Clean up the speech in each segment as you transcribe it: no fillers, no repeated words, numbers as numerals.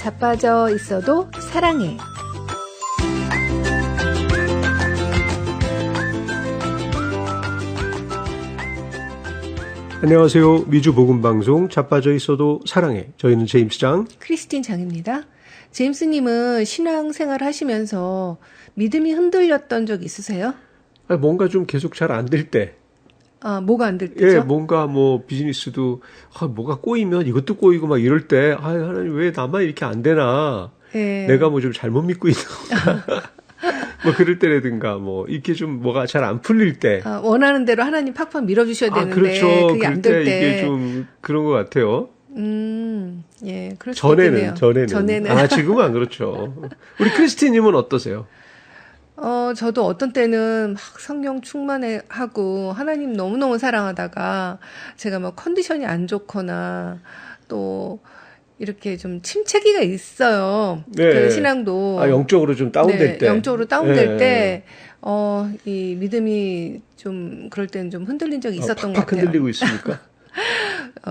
자빠져 있어도 사랑해. 안녕하세요. 미주 복음방송 자빠져 있어도 사랑해. 저희는 제임스 장, 크리스틴 장입니다. 제임스님은 신앙생활 하시면서 믿음이 흔들렸던 적 있으세요? 뭔가 좀 계속 잘 안 될 때. 뭐가 안 될 때죠? 예, 뭔가 비즈니스도 뭐가 꼬이면 이것도 꼬이고 막 이럴 때 하나님 왜 나만 이렇게 안 되나? 예. 내가 좀 잘못 믿고 있는 건가? 그럴 때라든가 이렇게 좀 뭐가 잘 안 풀릴 때. 원하는 대로 하나님 팍팍 밀어주셔야 되는데 그렇죠. 그게 안 될 때. 이게 좀 그런 것 같아요. 예, 그럴 수 있겠네요. 전에는. 지금은 안 그렇죠. 우리 크리스티님은 어떠세요? 저도 어떤 때는 막 성령 충만하고 하나님 너무너무 사랑하다가 제가 막 컨디션이 안 좋거나 또 이렇게 좀 침체기가 있어요. 네. 그 신앙도. 영적으로 좀 다운될 때. 영적으로 다운될 때, 이 믿음이 좀 그럴 때는 좀 흔들린 적이 있었던 것 같아요. 흔들리고 있습니까?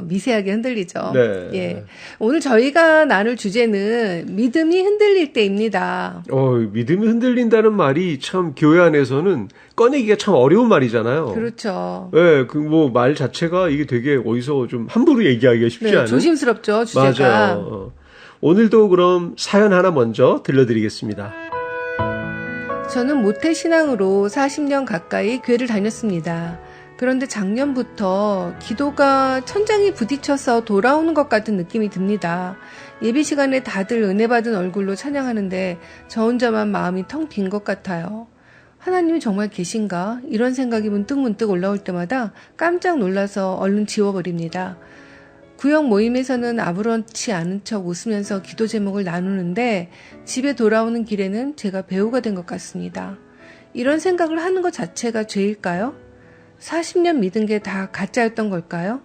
미세하게 흔들리죠. 네. 예. 오늘 저희가 나눌 주제는 믿음이 흔들릴 때입니다. 믿음이 흔들린다는 말이 참 교회 안에서는 꺼내기가 참 어려운 말이잖아요. 그렇죠. 네, 말 자체가 이게 되게 어디서 좀 함부로 얘기하기가 쉽지 않은. 조심스럽죠, 주제가. 맞아요. 오늘도 그럼 사연 하나 먼저 들려드리겠습니다. 저는 모태신앙으로 40년 가까이 교회를 다녔습니다. 그런데 작년부터 기도가 천장에 부딪혀서 돌아오는 것 같은 느낌이 듭니다. 예배 시간에 다들 은혜 받은 얼굴로 찬양하는데 저 혼자만 마음이 텅 빈 것 같아요. 하나님이 정말 계신가? 이런 생각이 문득문득 올라올 때마다 깜짝 놀라서 얼른 지워버립니다. 구역 모임에서는 아무렇지 않은 척 웃으면서 기도 제목을 나누는데 집에 돌아오는 길에는 제가 배우가 된 것 같습니다. 이런 생각을 하는 것 자체가 죄일까요? 40년 믿은 게 다 가짜였던 걸까요?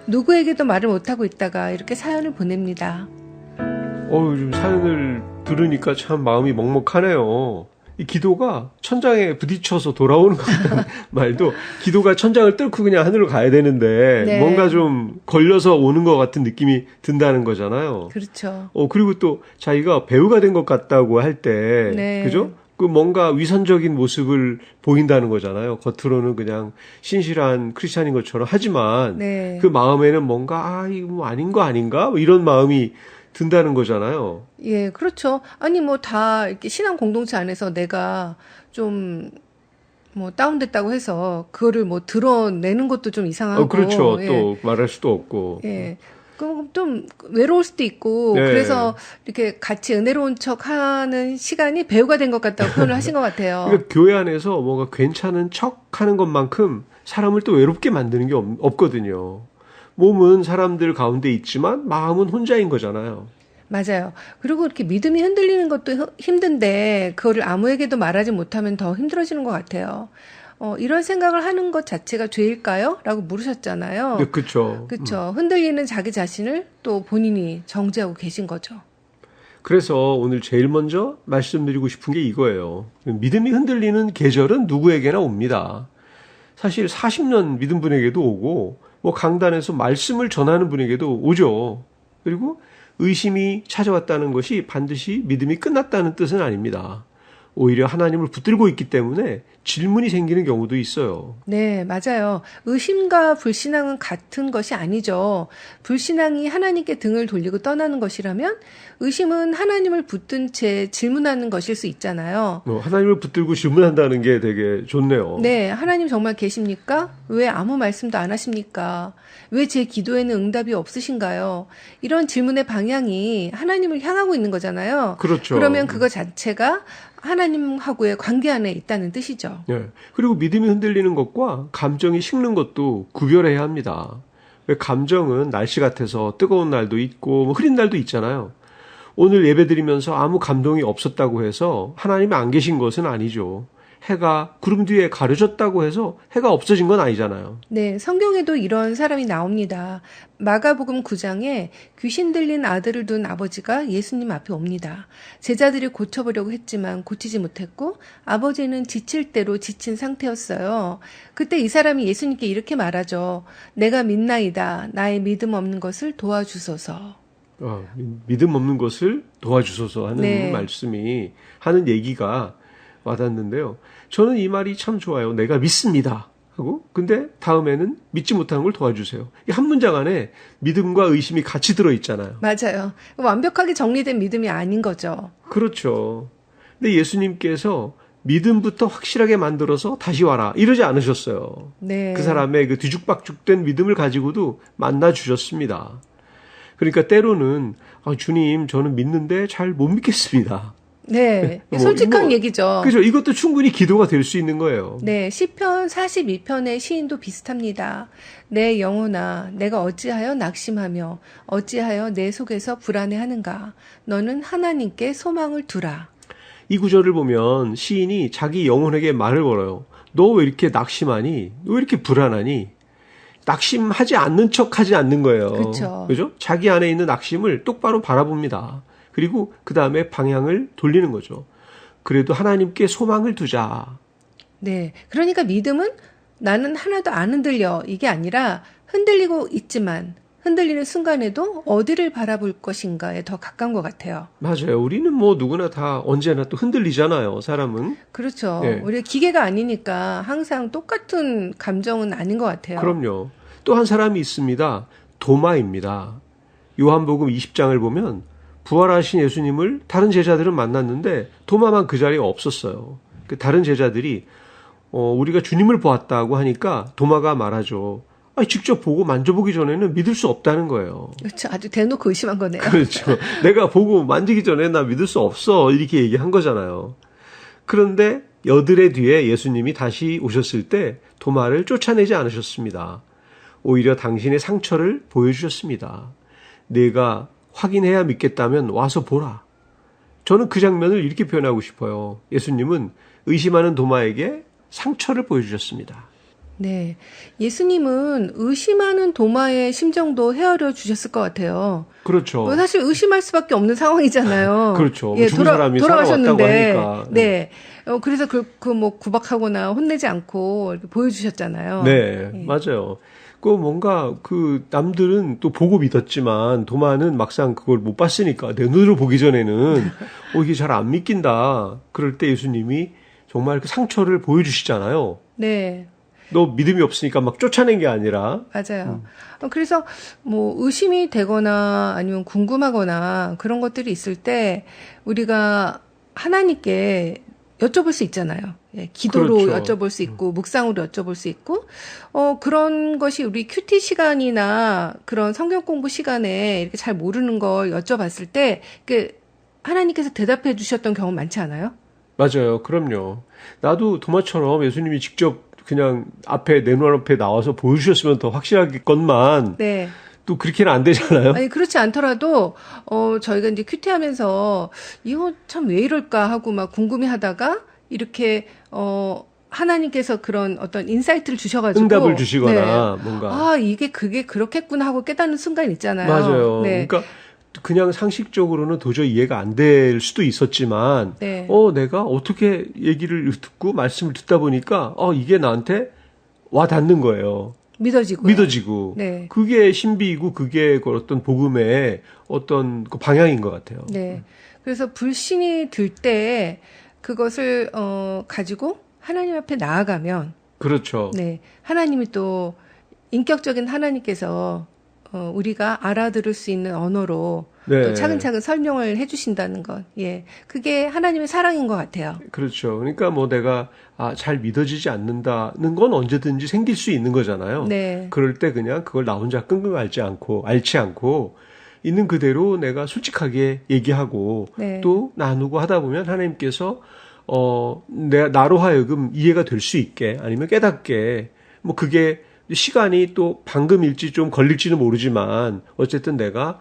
누구에게도 말을 못하고 있다가 이렇게 사연을 보냅니다. 요즘 사연을 들으니까 참 마음이 먹먹하네요. 이 기도가 천장에 부딪혀서 돌아오는 것 같다는 말도 기도가 천장을 뚫고 그냥 하늘로 가야 되는데 네. 뭔가 좀 걸려서 오는 것 같은 느낌이 든다는 거잖아요. 그렇죠. 그리고 또 자기가 배우가 된 것 같다고 할 때, 네. 그죠? 뭔가 위선적인 모습을 보인다는 거잖아요. 겉으로는 그냥 신실한 크리스찬인 것처럼 하지만 네. 그 마음에는 뭔가 이거 아닌 거 아닌가? 이런 마음이 든다는 거잖아요. 예, 그렇죠. 아니 다 이렇게 신앙 공동체 안에서 내가 좀 다운됐다고 해서 그거를 드러내는 것도 좀 이상하고. 그렇죠. 예. 또 말할 수도 없고. 예. 그럼 좀 외로울 수도 있고. 네. 그래서 이렇게 같이 은혜로운 척 하는 시간이 배우가 된 것 같다고 표현을 하신 것 같아요. 그러니까 교회 안에서 뭔가 괜찮은 척 하는 것만큼 사람을 또 외롭게 만드는 게 없거든요. 몸은 사람들 가운데 있지만 마음은 혼자인 거잖아요. 맞아요. 그리고 이렇게 믿음이 흔들리는 것도 힘든데 그거를 아무에게도 말하지 못하면 더 힘들어지는 것 같아요. 이런 생각을 하는 것 자체가 죄일까요? 라고 물으셨잖아요. 네, 그렇죠. 그렇죠. 흔들리는 자기 자신을 또 본인이 정죄하고 계신 거죠. 그래서 오늘 제일 먼저 말씀드리고 싶은 게 이거예요. 믿음이 흔들리는 계절은 누구에게나 옵니다. 사실 40년 믿은 분에게도 오고 강단에서 말씀을 전하는 분에게도 오죠. 그리고 의심이 찾아왔다는 것이 반드시 믿음이 끝났다는 뜻은 아닙니다. 오히려 하나님을 붙들고 있기 때문에 질문이 생기는 경우도 있어요. 네, 맞아요. 의심과 불신앙은 같은 것이 아니죠. 불신앙이 하나님께 등을 돌리고 떠나는 것이라면 의심은 하나님을 붙든 채 질문하는 것일 수 있잖아요. 하나님을 붙들고 질문한다는 게 되게 좋네요. 네, 하나님 정말 계십니까? 왜 아무 말씀도 안 하십니까? 왜 제 기도에는 응답이 없으신가요? 이런 질문의 방향이 하나님을 향하고 있는 거잖아요. 그렇죠. 그러면 그거 자체가 하나님하고의 관계 안에 있다는 뜻이죠. 네. 그리고 믿음이 흔들리는 것과 감정이 식는 것도 구별해야 합니다. 왜 감정은 날씨 같아서 뜨거운 날도 있고 흐린 날도 있잖아요. 오늘 예배드리면서 아무 감동이 없었다고 해서 하나님이 안 계신 것은 아니죠. 해가 구름 뒤에 가려졌다고 해서 해가 없어진 건 아니잖아요. 네, 성경에도 이런 사람이 나옵니다. 마가복음 9장에 귀신 들린 아들을 둔 아버지가 예수님 앞에 옵니다. 제자들이 고쳐보려고 했지만 고치지 못했고 아버지는 지칠 대로 지친 상태였어요. 그때 이 사람이 예수님께 이렇게 말하죠. 내가 믿나이다. 나의 믿음 없는 것을 도와주소서. 믿음 없는 것을 도와주소서 하는 네. 말씀이 하는 얘기가 와닿는데요. 저는 이 말이 참 좋아요. 내가 믿습니다 하고 근데 다음에는 믿지 못하는 걸 도와주세요. 이 한 문장 안에 믿음과 의심이 같이 들어있잖아요. 맞아요. 완벽하게 정리된 믿음이 아닌 거죠. 그렇죠. 근데 예수님께서 믿음부터 확실하게 만들어서 다시 와라 이러지 않으셨어요. 네. 그 사람의 그 뒤죽박죽된 믿음을 가지고도 만나 주셨습니다. 그러니까 때로는 주님 저는 믿는데 잘 못 믿겠습니다. 네. 뭐, 솔직한 얘기죠. 그죠? 이것도 충분히 기도가 될 수 있는 거예요. 네, 시편 42편의 시인도 비슷합니다. 내 영혼아, 내가 어찌하여 낙심하며 어찌하여 내 속에서 불안해하는가? 너는 하나님께 소망을 두라. 이 구절을 보면 시인이 자기 영혼에게 말을 걸어요. 너 왜 이렇게 낙심하니? 너 왜 이렇게 불안하니? 낙심하지 않는 척 하지 않는 거예요. 그렇죠. 그죠? 자기 안에 있는 낙심을 똑바로 바라봅니다. 그리고 그 다음에 방향을 돌리는 거죠. 그래도 하나님께 소망을 두자. 네. 그러니까 믿음은 나는 하나도 안 흔들려. 이게 아니라 흔들리고 있지만 흔들리는 순간에도 어디를 바라볼 것인가에 더 가까운 것 같아요. 맞아요. 우리는 뭐 누구나 다 언제나 또 흔들리잖아요. 사람은. 그렇죠. 네. 우리가 기계가 아니니까 항상 똑같은 감정은 아닌 것 같아요. 그럼요. 또 한 사람이 있습니다. 도마입니다. 요한복음 20장을 보면 부활하신 예수님을 다른 제자들은 만났는데 도마만 그 자리에 없었어요. 그 다른 제자들이 우리가 주님을 보았다고 하니까 도마가 말하죠. 직접 보고 만져보기 전에는 믿을 수 없다는 거예요. 그렇죠. 아주 대놓고 의심한 거네요. 그렇죠. 내가 보고 만지기 전에 나 믿을 수 없어 이렇게 얘기한 거잖아요. 그런데 여드레 뒤에 예수님이 다시 오셨을 때 도마를 쫓아내지 않으셨습니다. 오히려 당신의 상처를 보여주셨습니다. 내가 확인해야 믿겠다면 와서 보라. 저는 그 장면을 이렇게 표현하고 싶어요. 예수님은 의심하는 도마에게 상처를 보여주셨습니다. 네. 예수님은 의심하는 도마의 심정도 헤아려 주셨을 것 같아요. 그렇죠. 사실 의심할 수밖에 없는 상황이잖아요. 그렇죠. 예, 죽은 사람이 살아왔다고 하니까. 네. 그래서 뭐 구박하거나 혼내지 않고 이렇게 보여주셨잖아요. 네, 예. 맞아요. 뭔가 남들은 또 보고 믿었지만 도마는 막상 그걸 못 봤으니까 내 눈으로 보기 전에는 이게 잘 안 믿긴다. 그럴 때 예수님이 정말 그 상처를 보여주시잖아요. 네. 너 믿음이 없으니까 막 쫓아낸 게 아니라. 맞아요. 그래서 뭐 의심이 되거나 아니면 궁금하거나 그런 것들이 있을 때 우리가 하나님께 여쭤볼 수 있잖아요. 예, 기도로 그렇죠. 여쭤볼 수 있고 묵상으로 여쭤볼 수 있고 그런 것이 우리 큐티 시간이나 그런 성경 공부 시간에 이렇게 잘 모르는 걸 여쭤봤을 때 하나님께서 대답해 주셨던 경험 많지 않아요? 맞아요. 그럼요. 나도 도마처럼 예수님이 직접 그냥 내 눈앞에 나와서 보여주셨으면 더 확실하겠건만 네. 또 그렇게는 안 되잖아요. 아니 그렇지 않더라도 저희가 이제 큐티 하면서 이거 참 왜 이럴까 하고 막 궁금해하다가 이렇게 하나님께서 그런 어떤 인사이트를 주셔가지고 응답을 주시거나 네. 뭔가 그게 그렇겠구나 하고 깨닫는 순간 있잖아요. 맞아요. 네. 그러니까 그냥 상식적으로는 도저히 이해가 안 될 수도 있었지만 네. 내가 어떻게 얘기를 듣고 말씀을 듣다 보니까 이게 나한테 와 닿는 거예요. 믿어지고. 네. 그게 신비이고 그게 그 어떤 복음의 어떤 그 방향인 것 같아요. 네. 그래서 불신이 들 때 그것을 가지고 하나님 앞에 나아가면 그렇죠. 네. 하나님이 또 인격적인 하나님께서 우리가 알아들을 수 있는 언어로 네. 또 차근차근 설명을 해주신다는 것. 예. 그게 하나님의 사랑인 것 같아요. 그렇죠. 그러니까 내가 잘 믿어지지 않는다는 건 언제든지 생길 수 있는 거잖아요. 네. 그럴 때 그냥 그걸 나 혼자 끙끙 앓지 않고 있는 그대로 내가 솔직하게 얘기하고 네. 또 나누고 하다 보면 하나님께서 나로 하여금 이해가 될 수 있게 아니면 깨닫게 그게 시간이 또 방금일지 좀 걸릴지는 모르지만 어쨌든 내가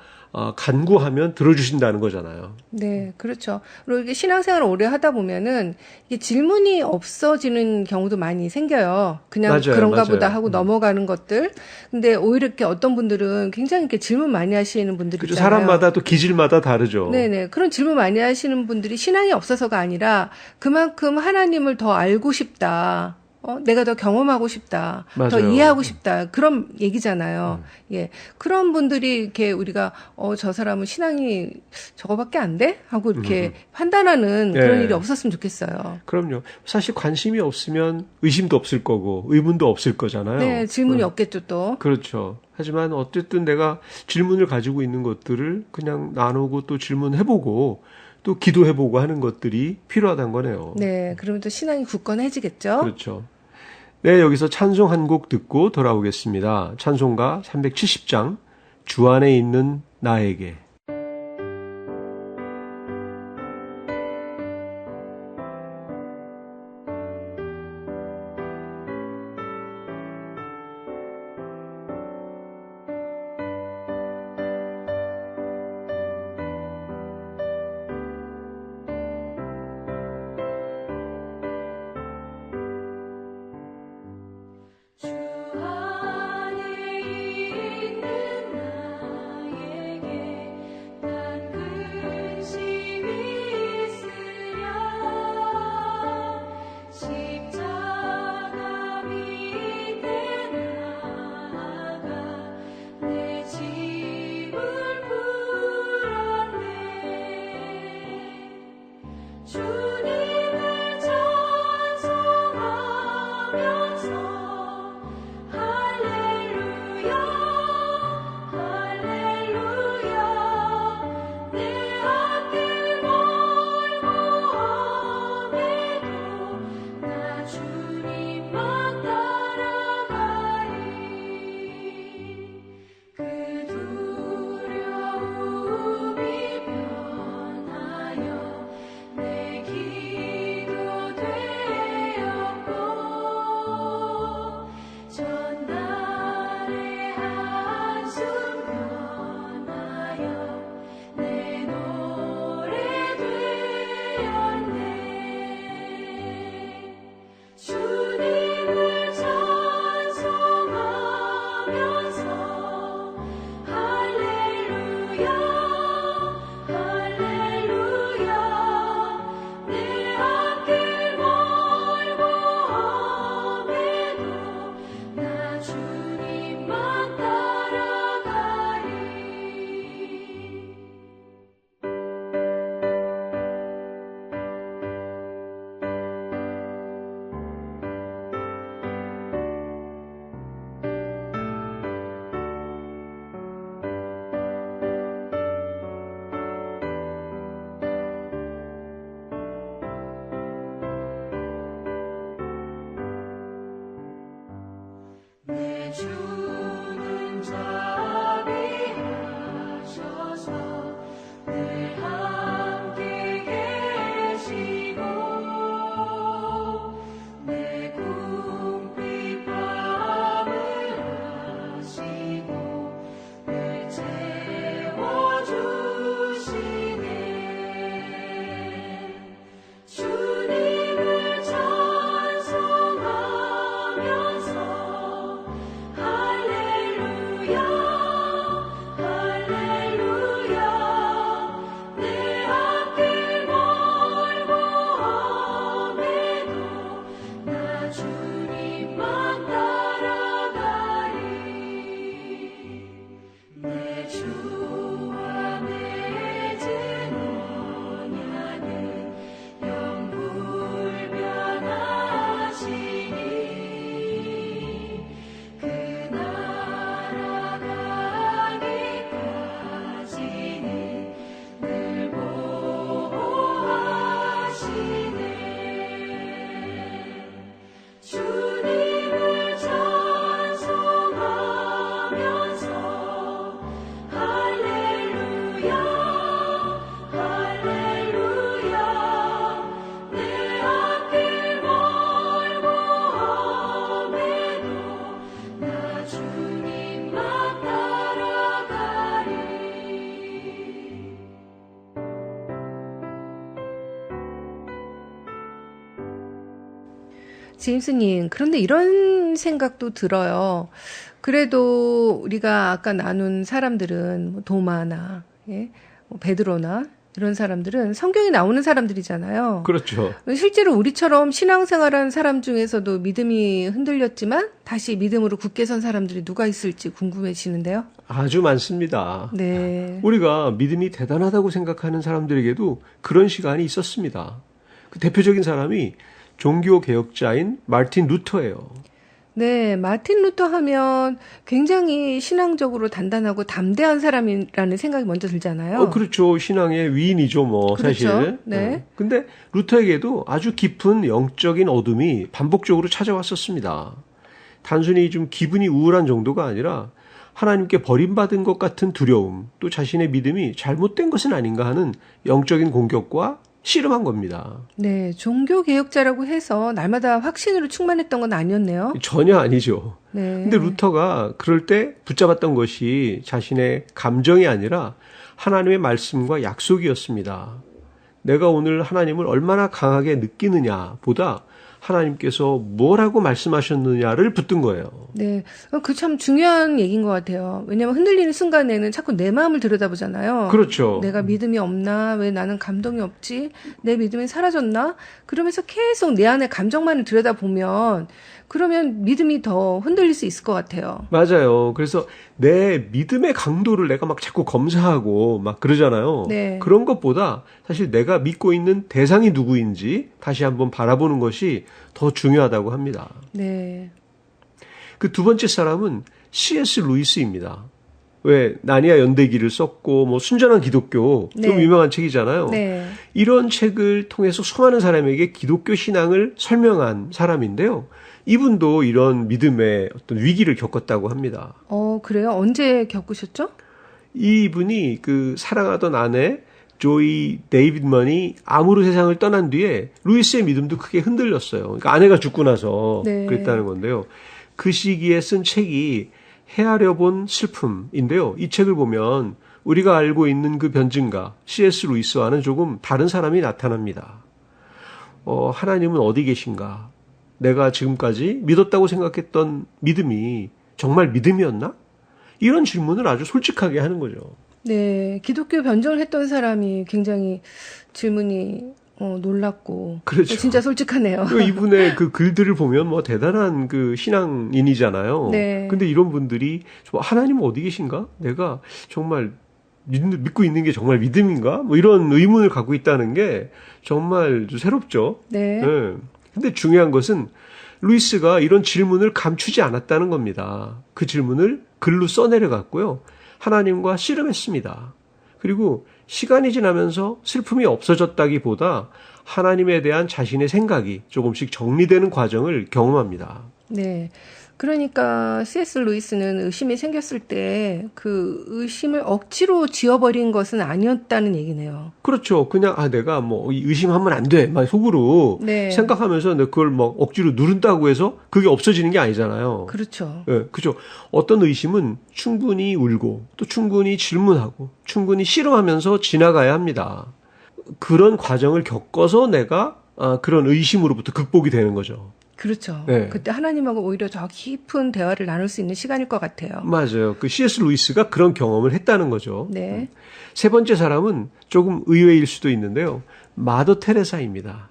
간구하면 들어주신다는 거잖아요. 네, 그렇죠. 그리고 이게 신앙생활을 오래 하다 보면은 이게 질문이 없어지는 경우도 많이 생겨요. 그냥 맞아요, 그런가 맞아요. 보다 하고 넘어가는 것들. 근데 오히려 이렇게 어떤 분들은 굉장히 이렇게 질문 많이 하시는 분들이 그렇죠. 있잖아요. 사람마다 또 기질마다 다르죠. 네네. 그런 질문 많이 하시는 분들이 신앙이 없어서가 아니라 그만큼 하나님을 더 알고 싶다. 내가 더 경험하고 싶다, 더 맞아요. 이해하고 싶다 그런 얘기잖아요. 예, 그런 분들이 이렇게 우리가 저 사람은 신앙이 저거밖에 안 돼? 하고 이렇게 판단하는 그런 예. 일이 없었으면 좋겠어요. 그럼요. 사실 관심이 없으면 의심도 없을 거고 의문도 없을 거잖아요. 네, 질문이 없겠죠 또. 그렇죠. 하지만 어쨌든 내가 질문을 가지고 있는 것들을 그냥 나누고 또 질문해보고 또 기도해보고 하는 것들이 필요하다는 거네요. 네, 그러면 또 신앙이 굳건해지겠죠. 그렇죠. 네, 여기서 찬송 한 곡 듣고 돌아오겠습니다. 찬송가 370장 주 안에 있는 나에게. 주 안에 있는 나에게 단 근심이 있으랴 십자가 밑에 나아가 내 짐을 풀었네 주님을 찬송하면서 할렐루야 할렐루야 내 앞길 멀고 험해도 나 주님만 따라가리 그 두려움이 변하여 내 기도 되었고 전날의 한숨 변하여 내 노래 되었네 주님을 찬송하면서 할렐루야 할렐루야 내 앞길 멀고 험해도 나 주님만 따라가리 내 주는 자비하셔서 늘 함께 계시고 내 궁핍 밤을 아시고 늘 채워주시네 주님을 찬송하면서 할렐루야 할렐루야 내 앞길 멀고 험해도 나 주님만 따라가리 내 주와 맺은 언약은 영불변하시니 그 나라 가기까지는 늘 보호하시네 주님을 찬송하면서 할렐루야 할렐루야 내 앞길 멀고 험해도 나 주님만 따라가리 제임스님, 그런데 이런 생각도 들어요. 그래도 우리가 아까 나눈 사람들은 뭐 도마나, 예? 뭐 베드로나, 이런 사람들은 성경에 나오는 사람들이잖아요. 그렇죠. 실제로 우리처럼 신앙생활한 사람 중에서도 믿음이 흔들렸지만 다시 믿음으로 굳게 선 사람들이 누가 있을지 궁금해지는데요. 아주 많습니다. 네. 우리가 믿음이 대단하다고 생각하는 사람들에게도 그런 시간이 있었습니다. 그 대표적인 사람이 종교 개혁자인 마르틴 루터예요. 네, 마틴 루터 하면 굉장히 신앙적으로 단단하고 담대한 사람이라는 생각이 먼저 들잖아요. 그렇죠. 신앙의 위인이죠, 뭐, 그렇죠. 사실. 네. 근데 루터에게도 아주 깊은 영적인 어둠이 반복적으로 찾아왔었습니다. 단순히 좀 기분이 우울한 정도가 아니라 하나님께 버림받은 것 같은 두려움, 또 자신의 믿음이 잘못된 것은 아닌가 하는 영적인 공격과 씨름한 겁니다. 네, 종교 개혁자라고 해서 날마다 확신으로 충만했던 건 아니었네요. 전혀 아니죠. 네. 근데 루터가 그럴 때 붙잡았던 것이 자신의 감정이 아니라 하나님의 말씀과 약속이었습니다. 내가 오늘 하나님을 얼마나 강하게 느끼느냐 보다 하나님께서 뭐라고 말씀하셨느냐를 붙든 거예요. 네, 그 참 중요한 얘기인 것 같아요. 왜냐하면 흔들리는 순간에는 자꾸 내 마음을 들여다보잖아요. 그렇죠. 내가 믿음이 없나? 왜 나는 감동이 없지? 내 믿음이 사라졌나? 그러면서 계속 내 안의 감정만을 들여다보면 그러면 믿음이 더 흔들릴 수 있을 것 같아요. 맞아요. 그래서 내 믿음의 강도를 내가 막 자꾸 검사하고 막 그러잖아요. 네. 그런 것보다 사실 내가 믿고 있는 대상이 누구인지 다시 한번 바라보는 것이 더 중요하다고 합니다. 네. 그 두 번째 사람은 C.S. 루이스입니다. 왜 나니아 연대기를 썼고 뭐 순전한 기독교 좀 네. 유명한 책이잖아요. 네. 이런 책을 통해서 수많은 사람에게 기독교 신앙을 설명한 사람인데요. 이분도 이런 믿음의 어떤 위기를 겪었다고 합니다. 그래요? 언제 겪으셨죠? 이분이 그 사랑하던 아내 조이 데이비드먼이 암으로 세상을 떠난 뒤에 루이스의 믿음도 크게 흔들렸어요. 그러니까 아내가 죽고 나서 네. 그랬다는 건데요. 그 시기에 쓴 책이 헤아려 본 슬픔인데요. 이 책을 보면 우리가 알고 있는 그 변증가 C.S. 루이스와는 조금 다른 사람이 나타납니다. 하나님은 어디 계신가? 내가 지금까지 믿었다고 생각했던 믿음이 정말 믿음이었나? 이런 질문을 아주 솔직하게 하는 거죠. 네. 기독교 변정을 했던 사람이 굉장히 질문이 놀랍고 그렇죠. 진짜 솔직하네요. 이분의 그 글들을 보면 뭐 대단한 그 신앙인이잖아요. 네. 근데 이런 분들이 하나님은 어디 계신가? 내가 정말 믿고 있는 게 정말 믿음인가? 뭐 이런 의문을 갖고 있다는 게 정말 새롭죠. 네. 네. 근데 중요한 것은 루이스가 이런 질문을 감추지 않았다는 겁니다. 그 질문을 글로 써내려갔고요. 하나님과 씨름했습니다. 그리고 시간이 지나면서 슬픔이 없어졌다기보다 하나님에 대한 자신의 생각이 조금씩 정리되는 과정을 경험합니다. 네. 그러니까 C.S. 루이스는 의심이 생겼을 때 그 의심을 억지로 지워버린 것은 아니었다는 얘기네요. 그렇죠. 그냥 내가 뭐 의심하면 안 돼. 막 속으로 네. 생각하면서 그걸 막 억지로 누른다고 해서 그게 없어지는 게 아니잖아요. 그렇죠. 예, 그죠. 어떤 의심은 충분히 울고 또 충분히 질문하고 충분히 씨름하면서 지나가야 합니다. 그런 과정을 겪어서 내가 그런 의심으로부터 극복이 되는 거죠. 그렇죠. 네. 그때 하나님하고 오히려 더 깊은 대화를 나눌 수 있는 시간일 것 같아요. 맞아요. 그 C.S. 루이스가 그런 경험을 했다는 거죠. 네. 세 번째 사람은 조금 의외일 수도 있는데요. 마더 테레사입니다.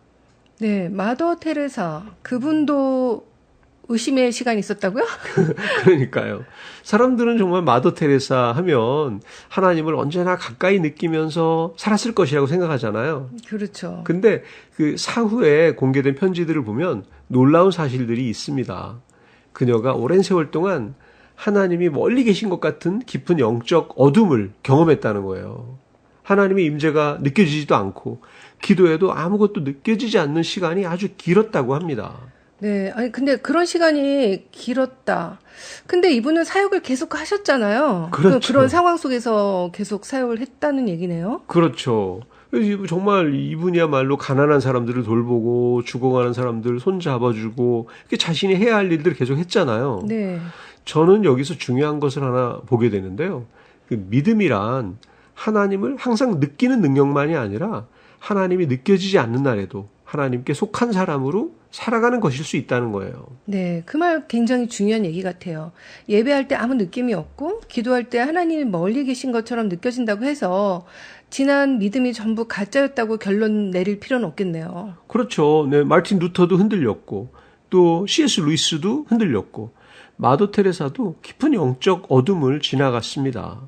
네. 마더 테레사. 그분도 의심의 시간이 있었다고요? 그러니까요. 사람들은 정말 마더 테레사 하면 하나님을 언제나 가까이 느끼면서 살았을 것이라고 생각하잖아요. 그렇죠. 근데 그 사후에 공개된 편지들을 보면 놀라운 사실들이 있습니다. 그녀가 오랜 세월 동안 하나님이 멀리 계신 것 같은 깊은 영적 어둠을 경험했다는 거예요. 하나님의 임재가 느껴지지도 않고 기도해도 아무것도 느껴지지 않는 시간이 아주 길었다고 합니다. 네. 아니, 근데 그런 시간이 길었다. 근데 이분은 사역을 계속 하셨잖아요. 그렇죠. 그런 상황 속에서 계속 사역을 했다는 얘기네요. 그렇죠. 정말 이분이야말로 가난한 사람들을 돌보고 죽어가는 사람들 손 잡아주고 이렇게 자신이 해야 할 일들을 계속 했잖아요. 네. 저는 여기서 중요한 것을 하나 보게 되는데요. 그 믿음이란 하나님을 항상 느끼는 능력만이 아니라 하나님이 느껴지지 않는 날에도 하나님께 속한 사람으로 살아가는 것일 수 있다는 거예요. 네, 그 말 굉장히 중요한 얘기 같아요. 예배할 때 아무 느낌이 없고 기도할 때 하나님이 멀리 계신 것처럼 느껴진다고 해서 지난 믿음이 전부 가짜였다고 결론 내릴 필요는 없겠네요. 그렇죠. 네, 마르틴 루터도 흔들렸고 또 C.S. 루이스도 흔들렸고 마더 테레사도 깊은 영적 어둠을 지나갔습니다.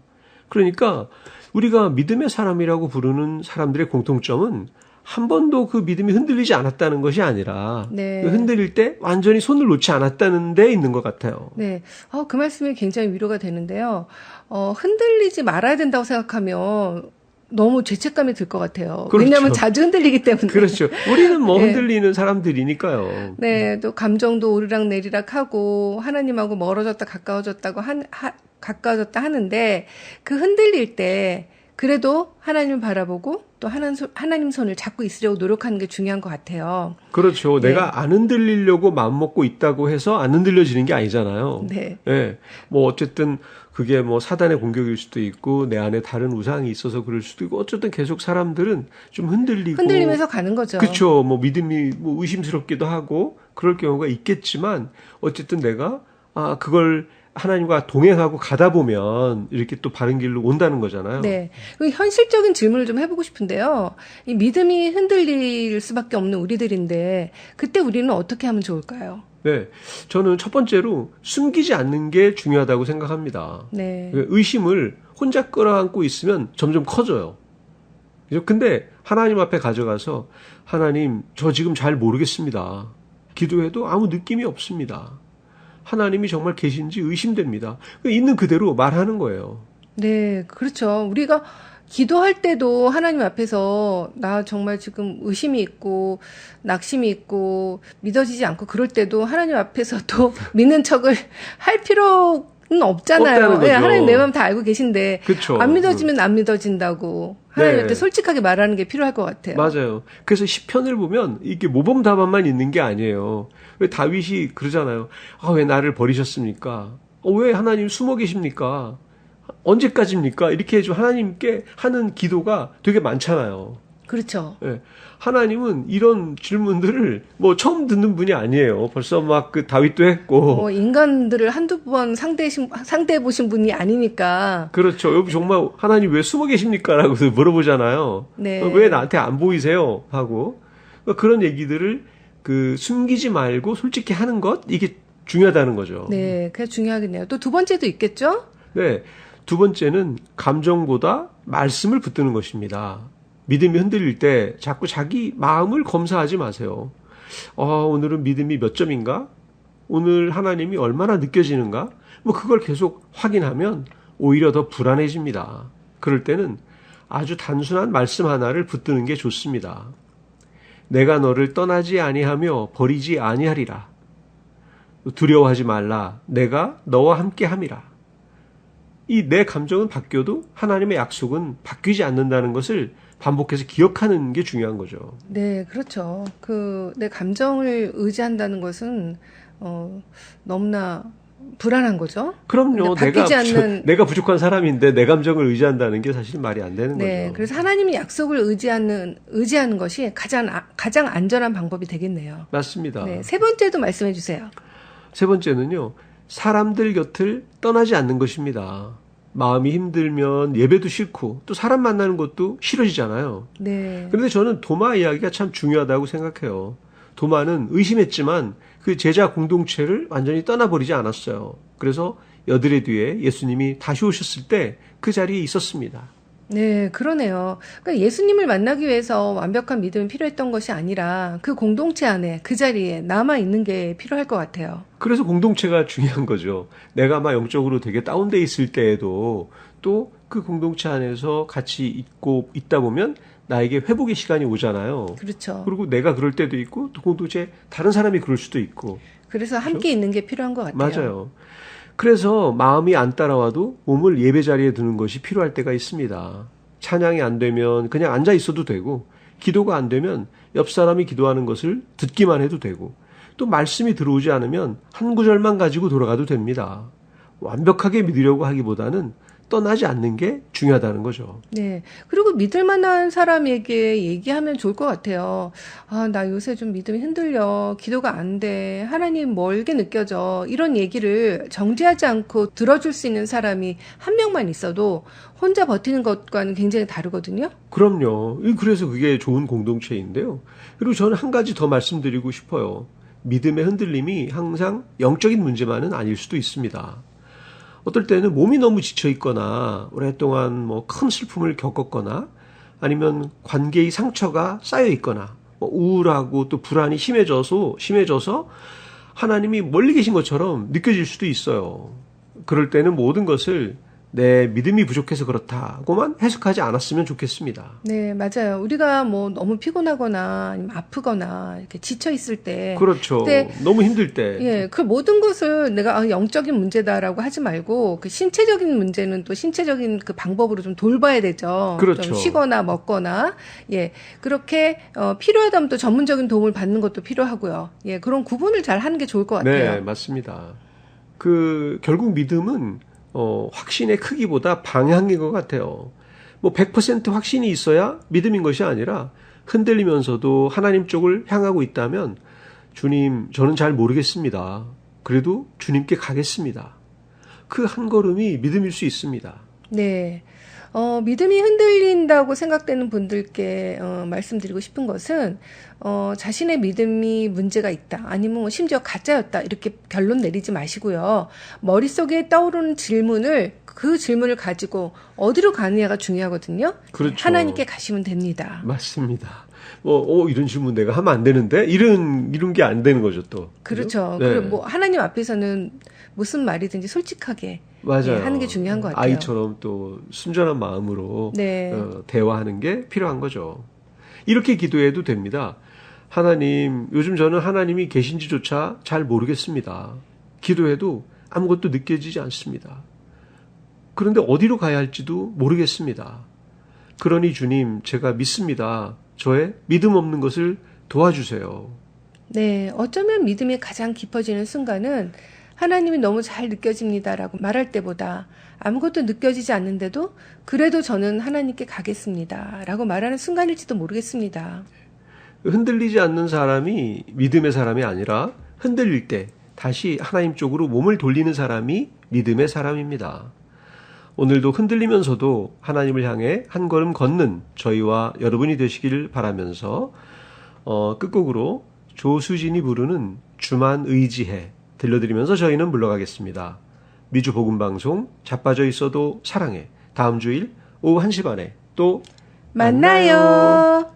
그러니까 우리가 믿음의 사람이라고 부르는 사람들의 공통점은 한 번도 그 믿음이 흔들리지 않았다는 것이 아니라 네. 흔들릴 때 완전히 손을 놓지 않았다는 데 있는 것 같아요. 네, 그 말씀이 굉장히 위로가 되는데요. 흔들리지 말아야 된다고 생각하면 너무 죄책감이 들 것 같아요. 그렇죠. 왜냐하면 자주 흔들리기 때문에. 그렇죠. 우리는 뭐 네. 흔들리는 사람들이니까요. 네, 또 감정도 오르락내리락 하고 하나님하고 멀어졌다 가까워졌다 하는데 그 흔들릴 때 그래도 하나님을 바라보고 또 하나님 손을 잡고 있으려고 노력하는 게 중요한 것 같아요. 그렇죠. 네. 내가 안 흔들리려고 마음먹고 있다고 해서 안 흔들려지는 게 아니잖아요. 네. 네. 뭐 어쨌든 그게 뭐 사단의 공격일 수도 있고 내 안에 다른 우상이 있어서 그럴 수도 있고 어쨌든 계속 사람들은 좀 흔들리면서 가는 거죠. 그렇죠. 뭐 믿음이 뭐 의심스럽기도 하고 그럴 경우가 있겠지만 어쨌든 내가 그걸 하나님과 동행하고 가다 보면 이렇게 또 바른 길로 온다는 거잖아요. 네. 그리고 현실적인 질문을 좀 해보고 싶은데요. 이 믿음이 흔들릴 수밖에 없는 우리들인데 그때 우리는 어떻게 하면 좋을까요? 네. 저는 첫 번째로 숨기지 않는 게 중요하다고 생각합니다. 네. 의심을 혼자 끌어안고 있으면 점점 커져요. 그죠? 근데 하나님 앞에 가져가서 하나님, 저 지금 잘 모르겠습니다. 기도해도 아무 느낌이 없습니다. 하나님이 정말 계신지 의심됩니다. 있는 그대로 말하는 거예요. 네, 그렇죠. 우리가 기도할 때도 하나님 앞에서 나 정말 지금 의심이 있고 낙심이 있고 믿어지지 않고 그럴 때도 하나님 앞에서도 믿는 척을 할 필요는 없잖아요. 없다는 거죠. 네, 하나님 내 마음 다 알고 계신데 그쵸. 안 믿어지면 안 믿어진다고 하나님한테 네. 솔직하게 말하는 게 필요할 것 같아요. 맞아요. 그래서 시편을 보면 이게 모범 답안만 있는 게 아니에요. 왜 다윗이 그러잖아요. 왜 나를 버리셨습니까? 왜 하나님 숨어 계십니까? 언제까지입니까? 이렇게 좀 하나님께 하는 기도가 되게 많잖아요. 그렇죠. 예. 하나님은 이런 질문들을 뭐 처음 듣는 분이 아니에요. 벌써 막 그 다윗도 했고. 인간들을 한두 번 상대해 보신 분이 아니니까. 그렇죠. 여기 정말 하나님 왜 숨어 계십니까? 라고 물어보잖아요. 네. 왜 나한테 안 보이세요? 하고. 그런 얘기들을 숨기지 말고 솔직히 하는 것, 이게 중요하다는 거죠. 네, 그게 중요하겠네요. 또 두 번째도 있겠죠? 네. 두 번째는 감정보다 말씀을 붙드는 것입니다. 믿음이 흔들릴 때 자꾸 자기 마음을 검사하지 마세요. 오늘은 믿음이 몇 점인가? 오늘 하나님이 얼마나 느껴지는가? 뭐 그걸 계속 확인하면 오히려 더 불안해집니다. 그럴 때는 아주 단순한 말씀 하나를 붙드는 게 좋습니다. 내가 너를 떠나지 아니하며 버리지 아니하리라. 두려워하지 말라. 내가 너와 함께 함이라. 이 내 감정은 바뀌어도 하나님의 약속은 바뀌지 않는다는 것을 반복해서 기억하는 게 중요한 거죠. 네, 그렇죠. 내 감정을 의지한다는 것은, 너무나 불안한 거죠. 그럼요. 근데 바뀌지 않는. 내가 부족한 사람인데 내 감정을 의지한다는 게 사실 말이 안 되는 네, 거죠. 그래서 하나님의 약속을 의지하는 것이 가장 안전한 방법이 되겠네요. 맞습니다. 네, 세 번째도 말씀해 주세요. 세 번째는요. 사람들 곁을 떠나지 않는 것입니다. 마음이 힘들면 예배도 싫고 또 사람 만나는 것도 싫어지잖아요. 네. 그런데 저는 도마 이야기가 참 중요하다고 생각해요. 도마는 의심했지만 그 제자 공동체를 완전히 떠나버리지 않았어요. 그래서 여드레 뒤에 예수님이 다시 오셨을 때 그 자리에 있었습니다. 네, 그러네요. 그러니까 예수님을 만나기 위해서 완벽한 믿음이 필요했던 것이 아니라 그 공동체 안에 그 자리에 남아 있는 게 필요할 것 같아요. 그래서 공동체가 중요한 거죠. 내가 막 영적으로 되게 다운돼 있을 때에도 또 그 공동체 안에서 같이 있다 보면 나에게 회복의 시간이 오잖아요. 그렇죠. 그리고 내가 그럴 때도 있고 또 공동체 다른 사람이 그럴 수도 있고. 그래서 함께 있는 게 필요한 것 같아요. 맞아요. 그래서 마음이 안 따라와도 몸을 예배 자리에 두는 것이 필요할 때가 있습니다. 찬양이 안 되면 그냥 앉아 있어도 되고, 기도가 안 되면 옆 사람이 기도하는 것을 듣기만 해도 되고, 또 말씀이 들어오지 않으면 한 구절만 가지고 돌아가도 됩니다. 완벽하게 믿으려고 하기보다는 떠나지 않는 게 중요하다는 거죠. 네. 그리고 믿을 만한 사람에게 얘기하면 좋을 것 같아요. 아, 나 요새 좀 믿음이 흔들려. 기도가 안 돼. 하나님 멀게 느껴져. 이런 얘기를 정지하지 않고 들어줄 수 있는 사람이 한 명만 있어도 혼자 버티는 것과는 굉장히 다르거든요. 그럼요. 그래서 그게 좋은 공동체인데요. 그리고 저는 한 가지 더 말씀드리고 싶어요. 믿음의 흔들림이 항상 영적인 문제만은 아닐 수도 있습니다. 어떨 때는 몸이 너무 지쳐 있거나 오랫동안 뭐 큰 슬픔을 겪었거나 아니면 관계의 상처가 쌓여 있거나 뭐 우울하고 또 불안이 심해져서 하나님이 멀리 계신 것처럼 느껴질 수도 있어요. 그럴 때는 모든 것을 내 믿음이 부족해서 그렇다고만 해석하지 않았으면 좋겠습니다. 네, 맞아요. 우리가 뭐 너무 피곤하거나 아니면 아프거나 이렇게 지쳐 있을 때 그렇죠. 그때 너무 힘들 때. 예, 그 모든 것을 내가 영적인 문제다라고 하지 말고 그 신체적인 문제는 또 신체적인 그 방법으로 좀 돌봐야 되죠. 그렇죠. 좀 쉬거나 먹거나 예, 그렇게 필요하다면 또 전문적인 도움을 받는 것도 필요하고요. 예, 그런 구분을 잘 하는 게 좋을 것 같아요. 네, 맞습니다. 결국 믿음은 확신의 크기보다 방향인 것 같아요. 뭐 100% 확신이 있어야 믿음인 것이 아니라 흔들리면서도 하나님 쪽을 향하고 있다면 주님, 저는 잘 모르겠습니다. 그래도 주님께 가겠습니다. 그 한 걸음이 믿음일 수 있습니다. 네. 믿음이 흔들린다고 생각되는 분들께 말씀드리고 싶은 것은 자신의 믿음이 문제가 있다. 아니면 뭐 심지어 가짜였다. 이렇게 결론 내리지 마시고요. 머릿속에 떠오르는 그 질문을 가지고 어디로 가느냐가 중요하거든요. 그렇죠. 하나님께 가시면 됩니다. 맞습니다. 이런 질문 내가 하면 안 되는데? 이런 게 안 되는 거죠, 또. 그렇죠. 네. 그리고 뭐 하나님 앞에서는 무슨 말이든지 솔직하게 맞아요. 예, 하는 게 중요한 것 같아요. 아이처럼 또 순전한 마음으로 네. 대화하는 게 필요한 거죠. 이렇게 기도해도 됩니다. 하나님, 요즘 저는 하나님이 계신지조차 잘 모르겠습니다. 기도해도 아무것도 느껴지지 않습니다. 그런데 어디로 가야 할지도 모르겠습니다. 그러니 주님, 제가 믿습니다. 저의 믿음 없는 것을 도와주세요. 네, 어쩌면 믿음이 가장 깊어지는 순간은 하나님이 너무 잘 느껴집니다라고 말할 때보다 아무것도 느껴지지 않는데도 그래도 저는 하나님께 가겠습니다라고 말하는 순간일지도 모르겠습니다. 흔들리지 않는 사람이 믿음의 사람이 아니라 흔들릴 때 다시 하나님 쪽으로 몸을 돌리는 사람이 믿음의 사람입니다. 오늘도 흔들리면서도 하나님을 향해 한 걸음 걷는 저희와 여러분이 되시길 바라면서 끝곡으로 조수진이 부르는 주만 의지해 들려드리면서 저희는 물러가겠습니다. 미주 복음방송 자빠져 있어도 사랑해. 다음 주일 오후 1시 반에 또 만나요.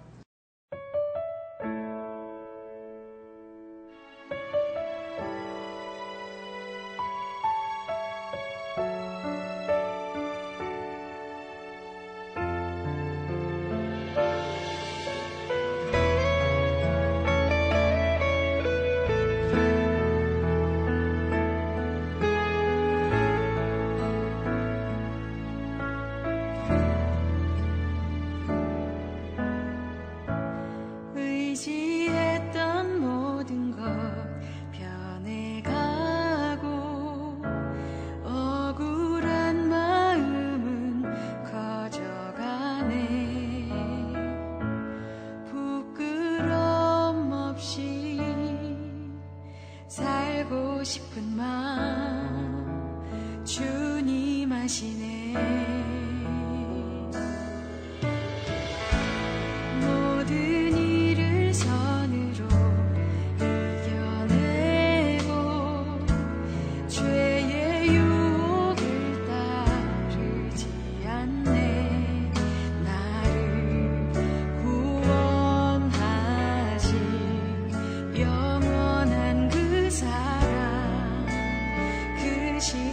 의지했던 모든 것 변해가고 억울한 마음은 커져가네. 부끄럼 없이 살고 싶은 마음 주님 아시네. 모든 일을 선으로 이겨내고 죄의 유혹을 따르지 않네. 나를 구원하신 영원한 그 사랑 그 신